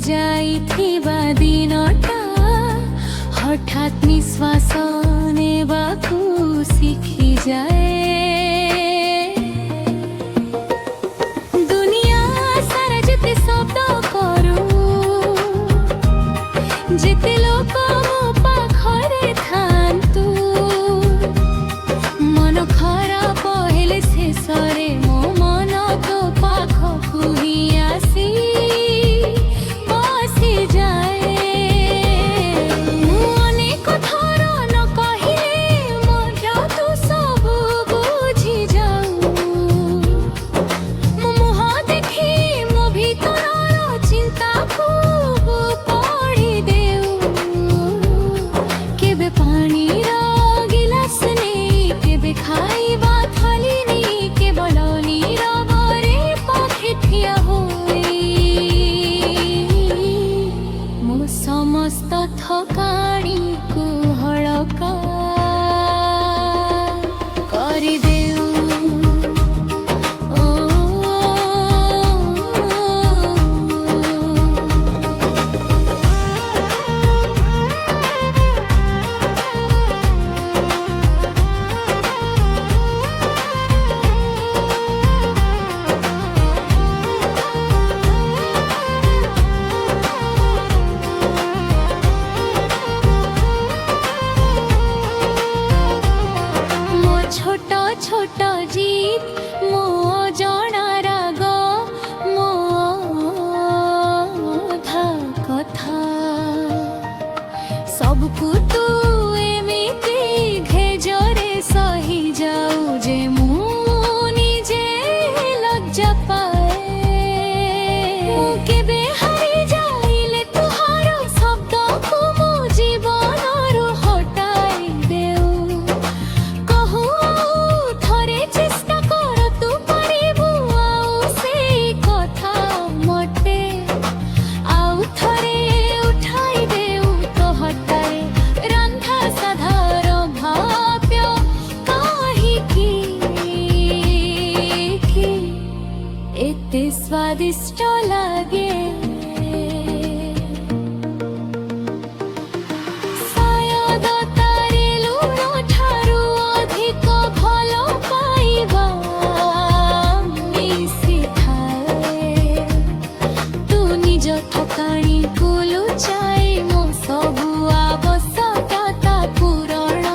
ଯାଇଥିବା ଦିନଟା ହଠାତ୍ ନିଶ୍ୱାସ ନେବାକୁ ଶିଖିଯାଏ। ଦୁନିଆ ସାରା ଯେତେ ଶବ୍ଦ କରୁ, ଯେତେ ଲୋକ ମୋ ପାଖରେ ଥାନ୍ତୁ, ମନ ଖରାପ ହେଲେ ଶେଷରେ ମୋ ମନ ତୋ ପାଖକୁ ହିଁ ଆସି ବସିଯାଏ। ମୁଁ ଅନେକ ଥର ନ କହିଲେ ମଧ୍ୟ ତୁ ସବୁ ବୁଝିଯାଉ। ମୋ ମୁହଁ ଦେଖି ମୋ ଭିତରର ଚିନ୍ତାକୁ ପଢ଼ି ଦେଉ। କେବେ ପାଣିର ଗିଲାସ ନେଇ, କେବେ ଖାଇବା ଥାଳି ନେଇ, କେବଳ ନୀରବରେ ପାଖେ ଠିଆ ହୋଇ ମୋ ସମସ୍ତ ଥକାଣିକୁ ହଳକା କରିଦେଉ। ମୋ ଛୋଟ ଛୋଟ ଜିଦ୍, ମୋ ଅଜଣା ରାଗ, ମୋ ଅଧା କଥା ସବୁକୁ ତୁ ଏମିତି ଘେଜରେ ସହିଯାଉ ଯେ ମୁଁ ନିଜେ ଲଜ୍ଜା ପାଏ। ମୁଁ କେବେ ହାରି ଯାଇଲେ ତୁହାର ଶବ୍ଦକୁ ମୋ ଜୀବନରୁ ହଟାଇ ଦେଉ। କହୁ ଥରେ ଚେଷ୍ଟା କର, ତୁ ପାରିବୁ ଆଉ ସେଇ କଥା ମତେ ଆଉ ଥରେ ଉଠାଇ ଦେଉ। ତୋ ହଟାରେ ରନ୍ଧା ସାଧାର ଭାବ୍ୟ କାହିଁକି ଏତେ ସ୍ୱାଦିଷ୍ଟ ଲାଗେ। शायद तारे लूण ठारू अधिक भल पाइबा मिशिथाए। तू निज थकाणीକୁ ଲୁଚାଇ ମୋ ସବୁ ଆବଶ୍ୟକତା ପୂରଣ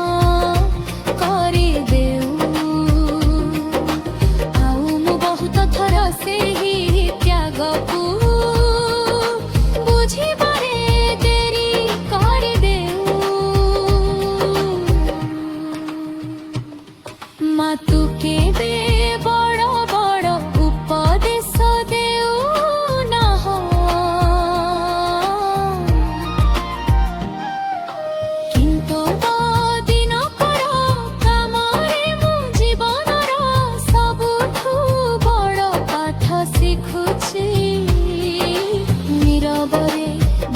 କରିଦେଉ। ଆଉ ମୁଁ ବହୁତ ଥର ସେହି ତ୍ୟାଗକୁ ବୁଝିବାରେ ଡେରି କରିଦେଉ। ମା ତୁ କେବେ ବଡ଼ ବଡ଼ ଉପଦେଶ ଦେଉ ନାହଁ, କିନ୍ତୁ ତୋ ଦିନକର କାମରେ ମୁଁ ଜୀବନର ସବୁଠୁ ବଡ଼ ପାଠ ଶିଖୁଛି। ନୀରବରେ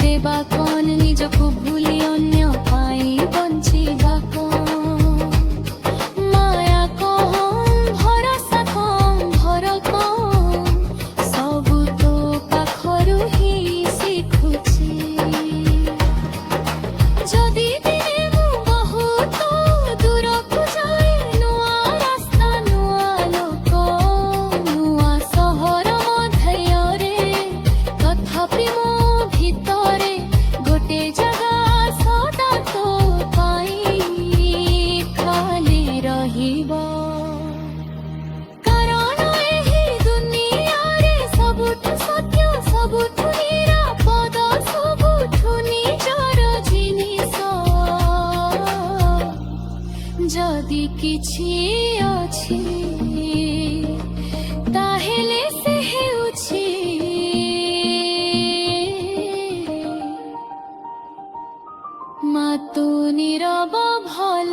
ଦେବା କଣ, ନିଜକୁ ଭୁଲି ଅନ୍ୟ ପାଇଁ ବଞ୍ଚିବା କଣ? ମାୟା କଣ, ଭରସା କଣ, ଭର କଣ, ସବୁ ତୋ ପାଖରୁ ହିଁ ଶିଖୁଛି। ଯଦି ଦିନେ ମୁଁ ବହୁତ ଦୂରକୁ ଯାଏ, ନୂଆ ରାସ୍ତା, ନୂଆ ଲୋକ, ନୂଆ ସହର ମଧ୍ୟରେ, ତଥାପି ମୋ ଭିତରେ ଗୋଟେ ଜାଗା ସଦା ତୋ ପାଇଁ ଖାଲି ରହିବ। କାରଣ ଏହି ଦୁନିଆରେ ସବୁଠୁ ସତ୍ୟ, ସବୁଠୁ ନିରାପଦ, ସବୁଠୁ ନିଜର ଜିନିଷ ଯଦି କିଛି ଅଛି, ତାହେଲେ ସେ ହେଉଛି ମା ତୁ ନୀରବ ଭଲ।